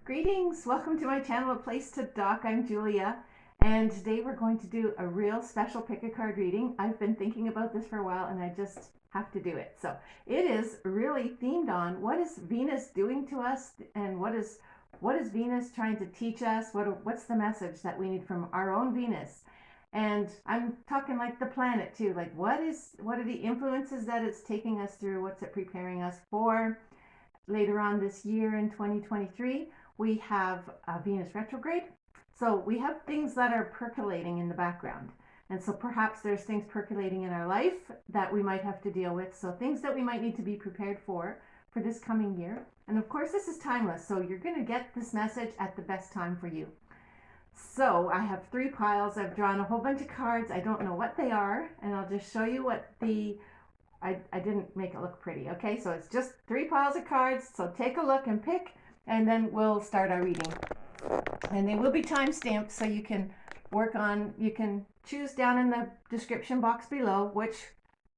Greetings, welcome to my channel, A Place to Dock. I'm Julia, and today we're going to do a real special pick a card reading. I've been thinking about this for a while and I just have to do it. So it is really themed on what is Venus doing to us and what is Venus trying to teach us? What's the message that we need from our own Venus? And I'm talking like the planet too, like what are the influences that it's taking us through? What's it preparing us for? Later on this year in 2023, we have Venus retrograde. So we have things that are percolating in the background. And so perhaps there's things percolating in our life that we might have to deal with. So things that we might need to be prepared for this coming year. And of course, this is timeless. So you're going to get this message at the best time for you. So I have 3 piles. I've drawn a whole bunch of cards. I don't know what they are. And I'll just show you what I didn't make it look pretty, okay? So it's just 3 piles of cards, so take a look and pick, and then we'll start our reading. And they will be time stamped, so you can you can choose down in the description box below which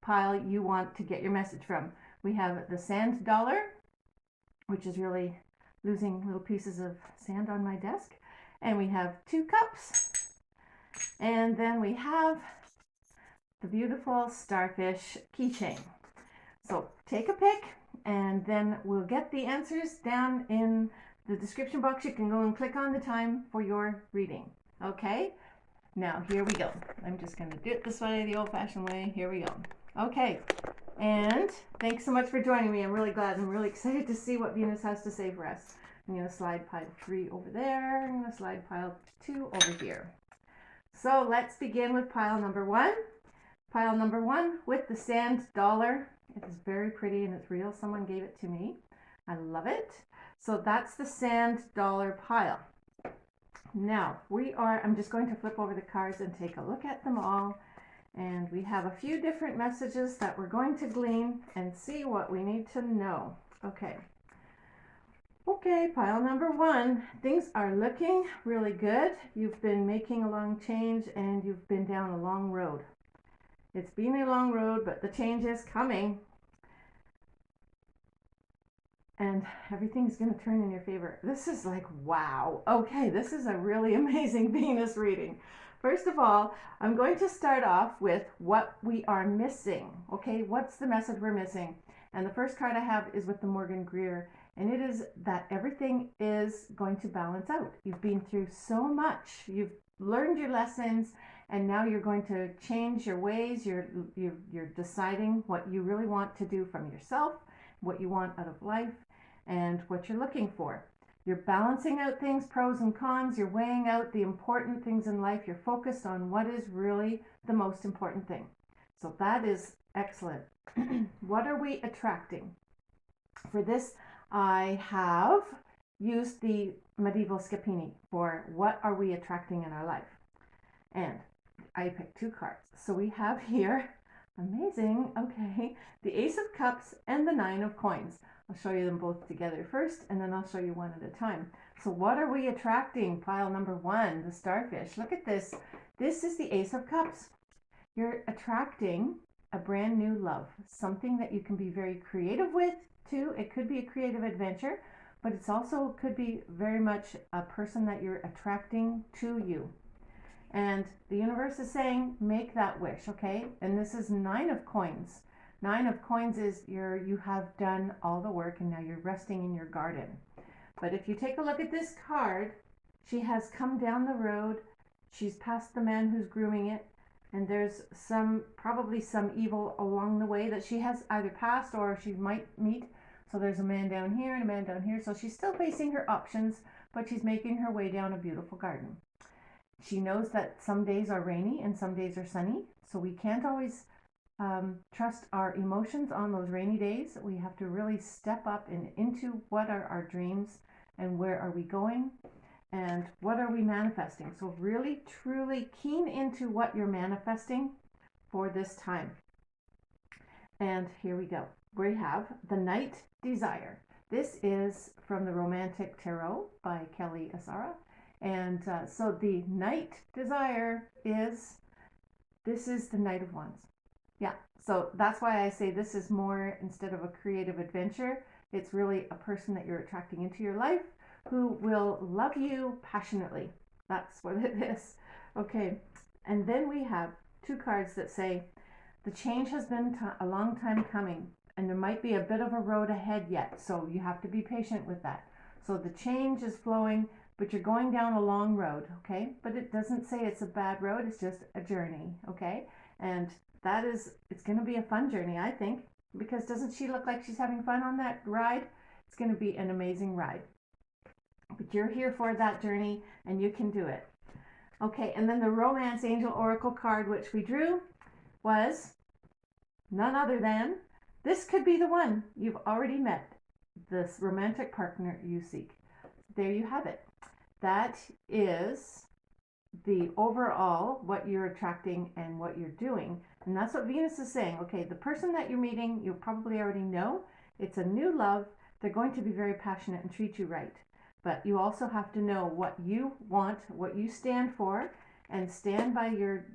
pile you want to get your message from. We have the sand dollar, which is really losing little pieces of sand on my desk. And we have 2 cups. And then we have the beautiful starfish keychain. So take a pick and then we'll get the answers down in the description box. You can go and click on the time for your reading. Okay, now here we go. I'm just going to do it this way, the old-fashioned way. Here we go. Okay, and thanks so much for joining me. I'm really glad. I'm really excited to see what Venus has to say for us. I'm going to slide pile 3 over there. I'm going to slide pile 2 over here. So let's begin with pile number 1. Pile number 1 with the sand dollar. It is very pretty and it's real. Someone gave it to me. I love it. So that's the sand dollar pile. Now I'm just going to flip over the cards and take a look at them all. And we have a few different messages that we're going to glean and see what we need to know. Okay. Okay, pile number 1. Things are looking really good. You've been making a long change and you've been down a long road. It's been a long road, but the change is coming. And everything's going to turn in your favor. This is like, wow. Okay, this is a really amazing Venus reading. First of all, I'm going to start off with what we are missing. Okay, what's the message we're missing? And the first card I have is with the Morgan Greer. And it is that everything is going to balance out. You've been through so much. You've learned your lessons. And now you're going to change your ways. You're deciding what you really want to do from yourself, what you want out of life, and what you're looking for. You're balancing out things, pros and cons. You're weighing out the important things in life. You're focused on what is really the most important thing. So that is excellent. What are we attracting? For this, I have used the medieval Scapini for what are we attracting in our life. And I picked 2 cards. So we have here, amazing, okay, the Ace of Cups and the 9 of Coins. I'll show you them both together first, and then I'll show you one at a time. So what are we attracting? Pile number 1, the starfish. Look at this. This is the Ace of Cups. You're attracting a brand new love, something that you can be very creative with, too. It could be a creative adventure, but it's also could be very much a person that you're attracting to you. And the universe is saying, make that wish, okay? And this is 9 of Coins. 9 of Coins is you have done all the work and now you're resting in your garden. But if you take a look at this card, she has come down the road. She's past the man who's grooming it. And there's probably some evil along the way that she has either passed or she might meet. So there's a man down here and a man down here. So she's still facing her options, but she's making her way down a beautiful garden. She knows that some days are rainy and some days are sunny, so we can't always trust our emotions on those rainy days. We have to really step up into what are our dreams and where are we going and what are we manifesting. So really, truly keen into what you're manifesting for this time. And here we go. We have the Night Desire. This is from the Romantic Tarot by Kelly Asara. And so the Night Desire this is the Knight of Wands. Yeah, so that's why I say this is more, instead of a creative adventure, it's really a person that you're attracting into your life who will love you passionately. That's what it is. Okay, and then we have two cards that say, the change has been a long time coming, and there might be a bit of a road ahead yet, so you have to be patient with that. So the change is flowing, but you're going down a long road, okay? But it doesn't say it's a bad road, it's just a journey, okay? And it's going to be a fun journey, I think, because doesn't she look like she's having fun on that ride? It's going to be an amazing ride. But you're here for that journey, and you can do it. Okay, and then the Romance Angel Oracle card, which we drew, was none other than, this could be the one you've already met, this romantic partner you seek. There you have it. That is the overall, what you're attracting and what you're doing. And that's what Venus is saying. Okay, the person that you're meeting, you probably already know. It's a new love. They're going to be very passionate and treat you right. But you also have to know what you want, what you stand for, and stand by your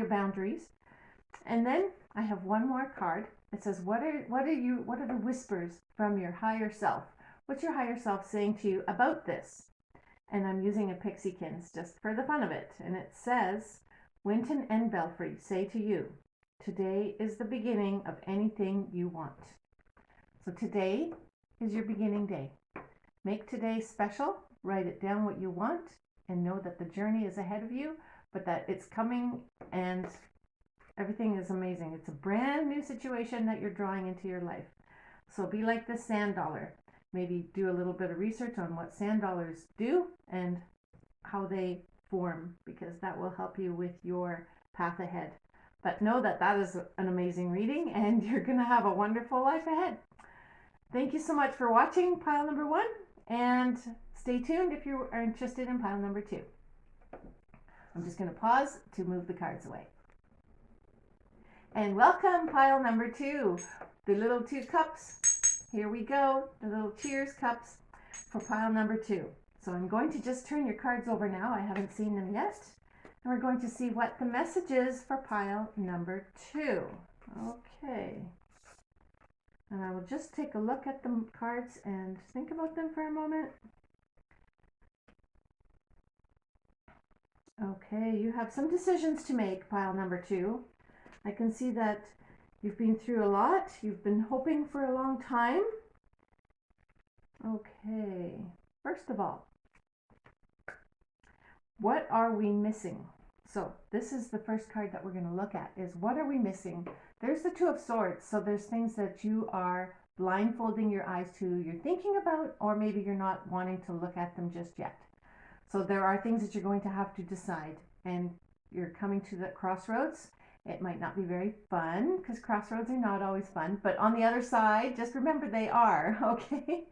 boundaries. And then I have one more card. It says, what are the whispers from your higher self? What's your higher self saying to you about this? And I'm using a Pixiekins just for the fun of it. And it says, Winton and Belfry say to you, today is the beginning of anything you want. So today is your beginning day. Make today special. Write it down what you want and know that the journey is ahead of you, but that it's coming and everything is amazing. It's a brand new situation that you're drawing into your life. So be like the sand dollar. Maybe do a little bit of research on what sand dollars do and how they form, because that will help you with your path ahead. But know that that is an amazing reading and you're going to have a wonderful life ahead. Thank you so much for watching pile number 1, and stay tuned if you are interested in pile number 2. I'm just going to pause to move the cards away. And welcome pile number 2, the little 2 cups. Here we go, the little cheers cups for pile number 2. So I'm going to just turn your cards over now. I haven't seen them yet. And we're going to see what the message is for pile number 2. Okay. And I will just take a look at the cards and think about them for a moment. Okay, you have some decisions to make, pile number 2. I can see that you've been through a lot. You've been hoping for a long time. Okay, first of all, what are we missing? So this is the first card that we're going to look at, is what are we missing? There's the 2 of Swords, so there's things that you are blindfolding your eyes to, you're thinking about, or maybe you're not wanting to look at them just yet. So there are things that you're going to have to decide, and you're coming to the crossroads. It might not be very fun, because crossroads are not always fun, but on the other side, just remember they are, okay?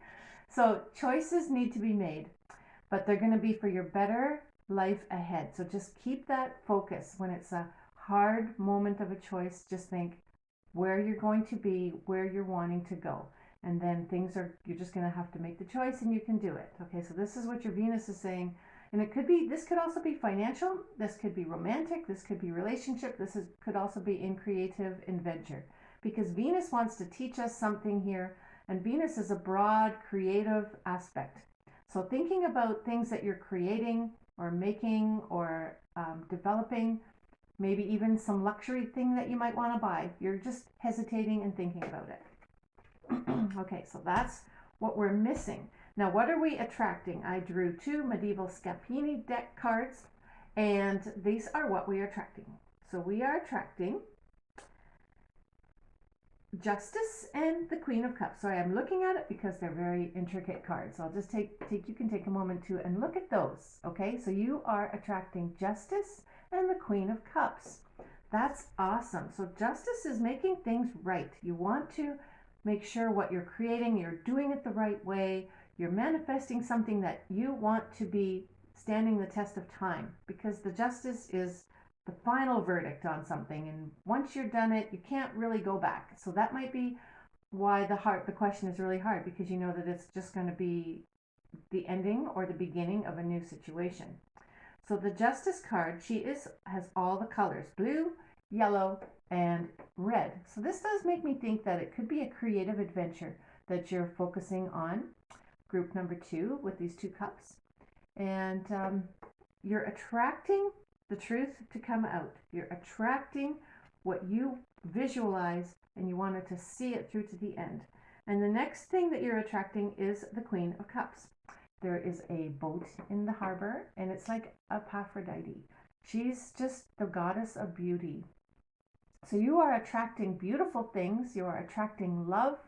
So choices need to be made, but they're going to be for your better life ahead. So just keep that focus. When it's a hard moment of a choice, just think where you're going to be, where you're wanting to go. And then you're just going to have to make the choice and you can do it. Okay, so this is what your Venus is saying. And this could also be financial, this could be romantic, this could be relationship, could also be in creative adventure. Because Venus wants to teach us something here, and Venus is a broad creative aspect. So thinking about things that you're creating or making or developing, maybe even some luxury thing that you might want to buy. You're just hesitating and thinking about it. Okay, so that's what we're missing. Now, what are we attracting? I drew 2 Medieval Scapini deck cards, and these are what we are attracting. So we are attracting Justice and the Queen of Cups. Sorry, I'm looking at it because they're very intricate cards. So I'll just you can take a moment to and look at those. Okay, so you are attracting Justice and the Queen of Cups. That's awesome. So Justice is making things right. You want to make sure what you're creating, you're doing it the right way. You're manifesting something that you want to be standing the test of time, because the Justice is the final verdict on something, and once you're done it, you can't really go back. So that might be why the question is really hard, because you know that it's just going to be the ending or the beginning of a new situation. So the Justice card, has all the colors, blue, yellow, and red. So this does make me think that it could be a creative adventure. that you're focusing on. Group number 2 with these 2 cups. And you're attracting the truth to come out. You're attracting what you visualize, and you wanted to see it through to the end. And the next thing that you're attracting is the Queen of Cups. There is a boat in the harbor, and it's like Aphrodite. She's just the goddess of beauty. So you are attracting beautiful things. You are attracting love,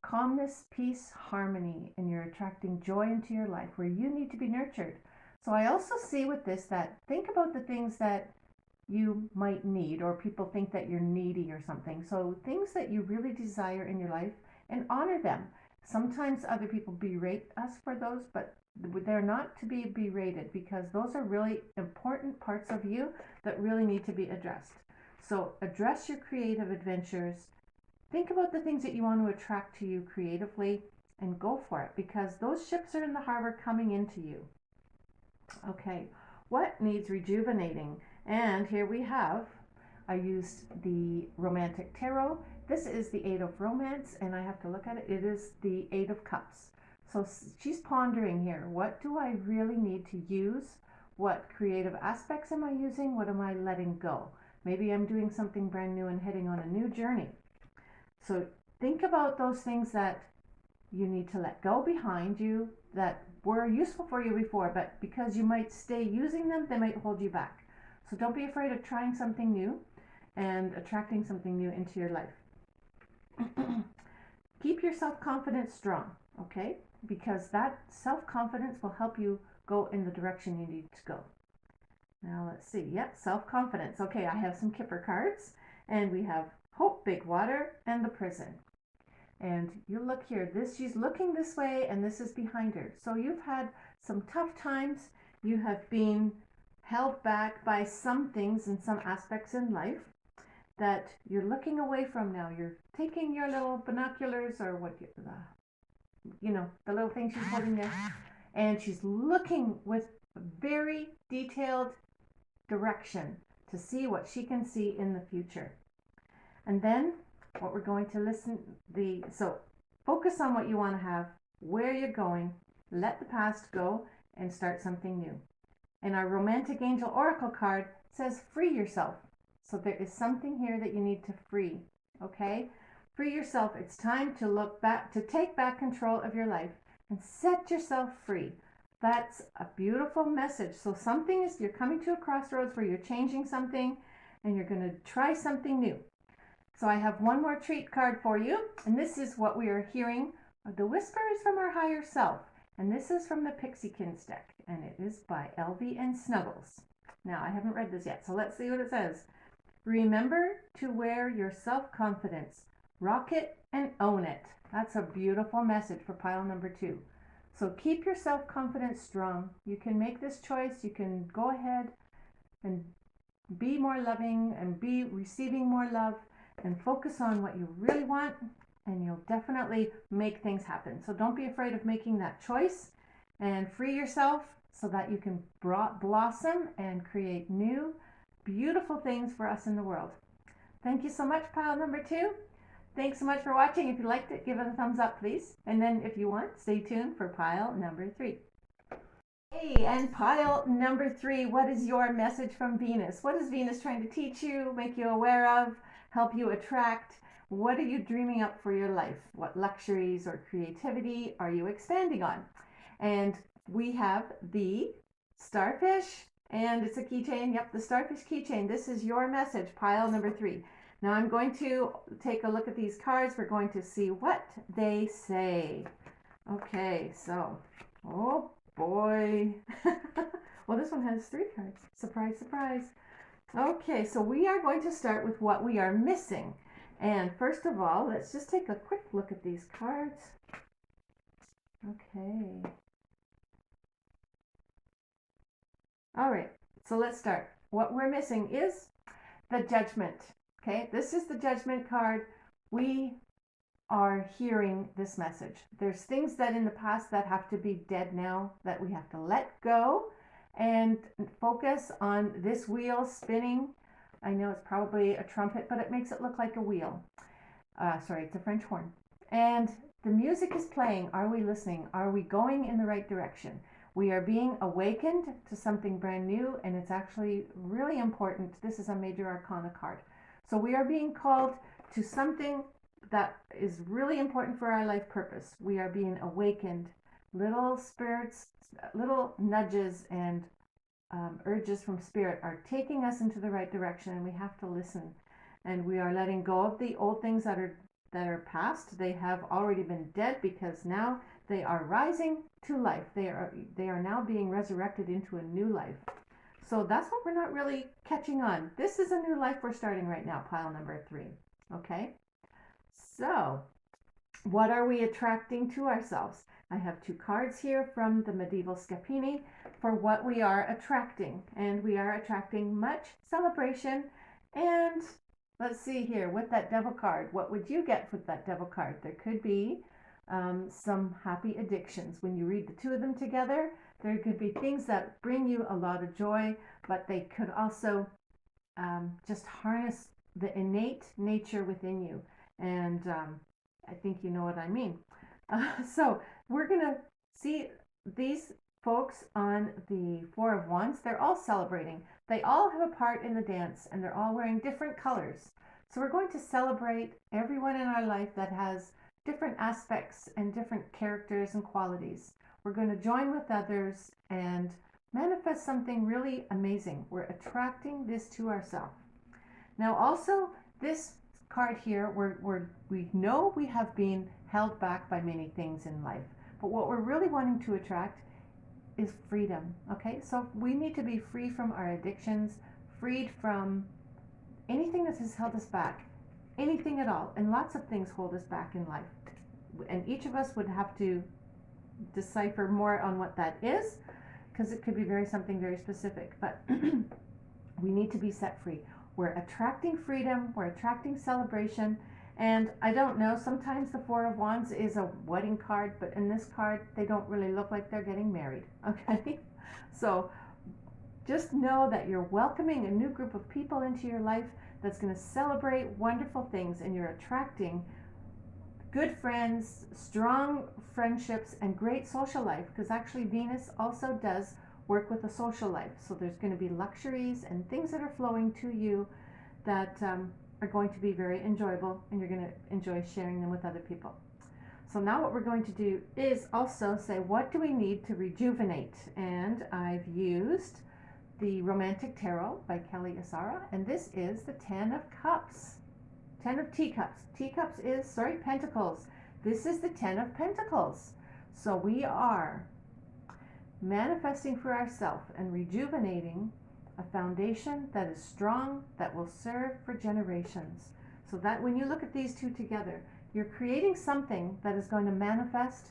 calmness, peace, harmony, and you're attracting joy into your life where you need to be nurtured. So I also see with this that think about the things that you might need, or people think that you're needy or something. So things that you really desire in your life, and honor them. Sometimes other people berate us for those, but they're not to be berated, because those are really important parts of you that really need to be addressed. So address your creative adventures. Think about the things that you want to attract to you creatively, and go for it, because those ships are in the harbor coming into you. Okay, what needs rejuvenating? And here we have, I used the Romantic Tarot. This is the 8 of Romance, and I have to look at it. It is the 8 of Cups. So she's pondering here. What do I really need to use? What creative aspects am I using? What am I letting go? Maybe I'm doing something brand new and heading on a new journey. So think about those things that you need to let go behind you that were useful for you before, but because you might stay using them, they might hold you back. So don't be afraid of trying something new and attracting something new into your life. Keep your self-confidence strong, okay? Because that self-confidence will help you go in the direction you need to go. Now let's see. Yep, self-confidence. Okay, I have some Kipper cards, and we have Hope, Big Water, and the Prison. And you look here, she's looking this way, and this is behind her. So you've had some tough times. You have been held back by some things and some aspects in life that you're looking away from now. You're taking your little binoculars, or what, the little thing she's holding there, and she's looking with very detailed direction to see what she can see in the future. And then what we're going to so focus on what you want to have, where you're going, let the past go, and start something new. And our Romantic Angel Oracle card says free yourself. So there is something here that you need to free, okay? Free yourself. It's time to look back, to take back control of your life and set yourself free. That's a beautiful message. So you're coming to a crossroads where you're changing something and you're going to try something new. So I have one more treat card for you, and this is what we are hearing. The Whisper is from our higher self, and this is from the Pixiekins deck, and it is by Elvie and Snuggles. Now, I haven't read this yet, so let's see what it says. Remember to wear your self-confidence. Rock it and own it. That's a beautiful message for pile number 2. So keep your self-confidence strong. You can make this choice. You can go ahead and be more loving and be receiving more love, and focus on what you really want, and you'll definitely make things happen. So don't be afraid of making that choice, and free yourself so that you can blossom and create new, beautiful things for us in the world. Thank you so much, pile number 2. Thanks so much for watching. If you liked it, give it a thumbs up, please. And then if you want, stay tuned for pile number 3. Hey, and pile number 3, what is your message from Venus? What is Venus trying to teach you, make you aware of, help you attract? What are you dreaming up for your life? What luxuries or creativity are you expanding on? And we have the Starfish, and it's a keychain. Yep, the Starfish keychain. This is your message, pile number 3. Now I'm going to take a look at these cards. We're going to see what they say. Okay, so, oh boy. Well, this one has 3 cards. Surprise, surprise. Okay, so we are going to start with what we are missing. And first of all, let's just take a quick look at these cards. Okay. All right, so let's start. What we're missing is the Judgment. Okay, this is the Judgment card. We are hearing this message. There's things that in the past that have to be dead now, that we have to let go and focus on this wheel spinning. I know it's probably a trumpet, but it makes it look like a wheel. Sorry, it's a French horn. And the music is playing. Are we listening? Are we going in the right direction? We are being awakened to something brand new, and it's actually really important. This is a major arcana card. So we are being called to something that is really important for our life purpose. We are being awakened. Little spirits, little nudges and urges from spirit are taking us into the right direction, and we have to listen. And we are letting go of the old things that are past. They have already been dead, because now they are rising to life. They are now being resurrected into a new life. So that's what we're not really catching on. This is a new life we're starting right now, pile number 3. Okay? So, what are we attracting to ourselves? I have 2 cards here from the medieval Scapini for what we are attracting. And we are attracting much celebration. And let's see here, with that devil card, what would you get with that devil card? There could be some happy addictions. When you read the 2 of them together, there could be things that bring you a lot of joy, but they could also just harness the innate nature within you. And I think you know what I mean. So we're going to see these folks on the 4 of Wands. They're all celebrating. They all have a part in the dance, and they're all wearing different colors. So we're going to celebrate everyone in our life that has different aspects and different characters and qualities. We're going to join with others and manifest something really amazing. We're attracting this to ourselves. Now also, this card here, we know we have been held back by many things in life, but what we're really wanting to attract is freedom. Okay, so we need to be free from our addictions, freed from anything that has held us back, anything at all. And lots of things hold us back in life, and each of us would have to decipher more on what that is, because it could be something very specific, but we need to be set free. We're attracting freedom, we're attracting celebration. And I don't know, sometimes the 4 of Wands is a wedding card, but in this card, they don't really look like they're getting married, okay? So just know that you're welcoming a new group of people into your life that's going to celebrate wonderful things, and you're attracting good friends, strong friendships, and great social life, because actually Venus also does work with the social life. So there's going to be luxuries and things that are flowing to you that are going to be very enjoyable, and you're going to enjoy sharing them with other people. So now what we're going to do is also say, what do we need to rejuvenate? And I've used the Romantic Tarot by Kelly Asara, and this is the 10 of Cups. 10 of Teacups. Teacups is, Pentacles. This is the 10 of Pentacles. So we are manifesting for ourselves and rejuvenating a foundation that is strong, that will serve for generations. So that when you look at these 2 together, you're creating something that is going to manifest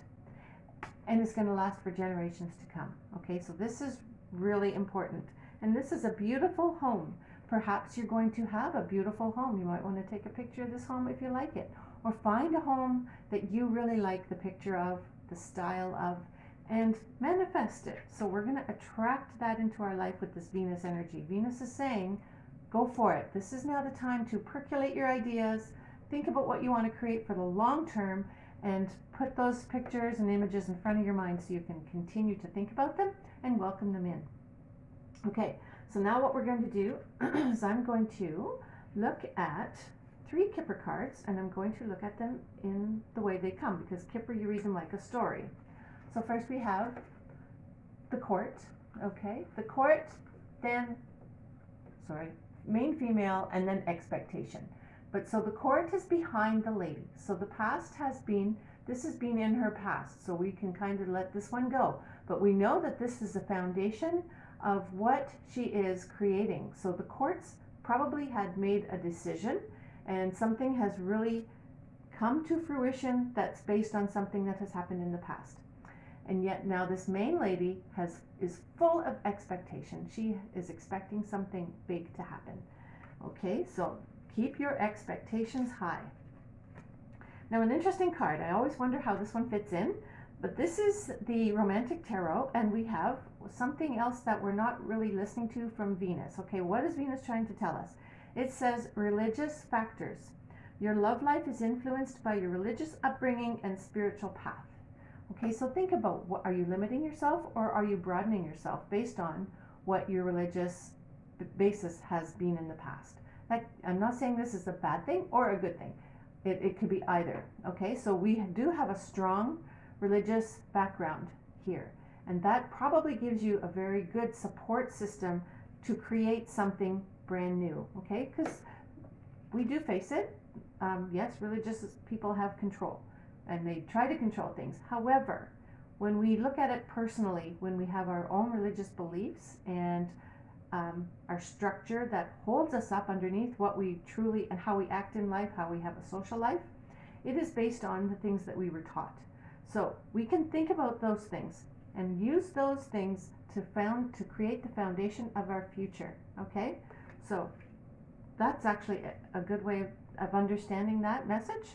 and is going to last for generations to come. Okay, so this is really important. And this is a beautiful home. Perhaps you're going to have a beautiful home. You might want to take a picture of this home if you like it, or find a home that you really like the picture of, the style of, and manifest it. So we're going to attract that into our life with this Venus energy. Venus is saying, go for it. This is now the time to percolate your ideas, think about what you want to create for the long term, and put those pictures and images in front of your mind so you can continue to think about them and welcome them in. Okay, so now what we're going to do is I'm going to look at 3 Kipper cards, and I'm going to look at them in the way they come, because Kipper, you read them like a story. So first we have the Court, okay? The Court, then, main female, and then expectation. But so the Court is behind the lady. So the past this has been in her past, so we can kind of let this one go. But we know that this is the foundation of what she is creating. So the Courts probably had made a decision, and something has really come to fruition that's based on something that has happened in the past. And yet now this main lady is full of expectation. She is expecting something big to happen. Okay, so keep your expectations high. Now an interesting card, I always wonder how this one fits in, but this is the Romantic Tarot, and we have something else that we're not really listening to from Venus. Okay, what is Venus trying to tell us? It says religious factors. Your love life is influenced by your religious upbringing and spiritual path. Okay, so think about, what are you limiting yourself, or are you broadening yourself based on what your religious basis has been in the past? Like, I'm not saying this is a bad thing or a good thing. It could be either. Okay, so we do have a strong religious background here, and that probably gives you a very good support system to create something brand new. Okay, because we do face it. Yes, religious people have control, and they try to control things. However, when we look at it personally, when we have our own religious beliefs and our structure that holds us up underneath what we truly and how we act in life, how we have a social life, it is based on the things that we were taught. So we can think about those things and use those things to create the foundation of our future. Okay, so that's actually a good way of understanding that message.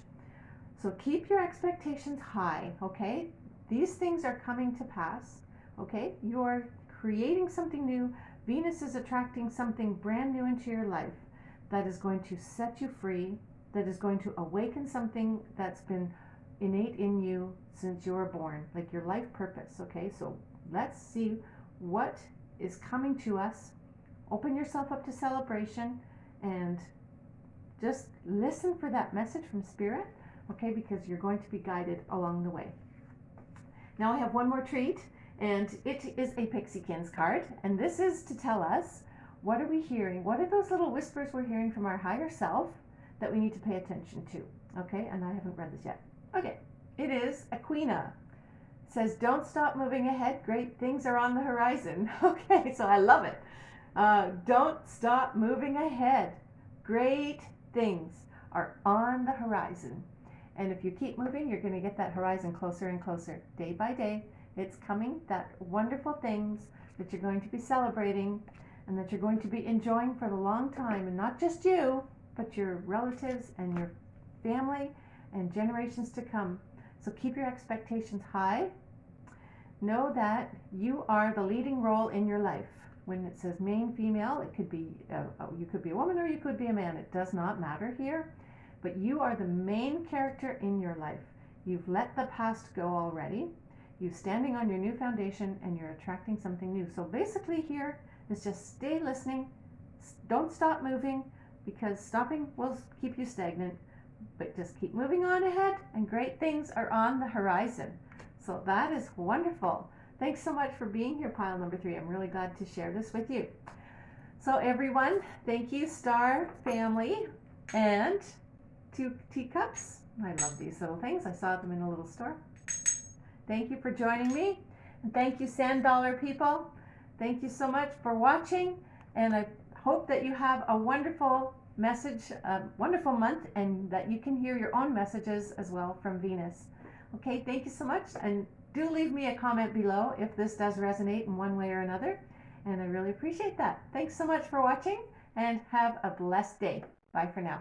So keep your expectations high. Okay, these things are coming to pass. Okay, you are creating something new. Venus is attracting something brand new into your life that is going to set you free, that is going to awaken something that's been innate in you since you were born, like your life purpose. Okay, so let's see what is coming to us. Open yourself up to celebration and just listen for that message from Spirit, okay, because you're going to be guided along the way. Now I have one more treat, and it is a Pixiekins card, and this is to tell us, what are we hearing? What are those little whispers we're hearing from our higher self that we need to pay attention to? Okay, and I haven't read this yet. Okay, it is Aquina. It says, don't stop moving ahead. Great things are on the horizon. Okay, so I love it. Don't stop moving ahead. Great things are on the horizon. And if you keep moving, you're going to get that horizon closer and closer, day by day. It's coming, that wonderful things that you're going to be celebrating and that you're going to be enjoying for the long time. And not just you, but your relatives and your family and generations to come. So keep your expectations high. Know that you are the leading role in your life. When it says main female, it could be, you could be a woman or you could be a man. It does not matter here. But you are the main character in your life. You've let the past go already. You're standing on your new foundation and you're attracting something new. So basically here is just stay listening. Don't stop moving, because stopping will keep you stagnant. But just keep moving on ahead, and great things are on the horizon. So that is wonderful. Thanks so much for being here, pile number 3. I'm really glad to share this with you. So everyone, thank you, Star Family, and 2 teacups. I love these little things. I saw them in a little store. Thank you for joining me. And thank you, Sand Dollar people. Thank you so much for watching. And I hope that you have a wonderful message, a wonderful month, and that you can hear your own messages as well from Venus. Okay, thank you so much. And do leave me a comment below if this does resonate in one way or another. And I really appreciate that. Thanks so much for watching, and have a blessed day. Bye for now.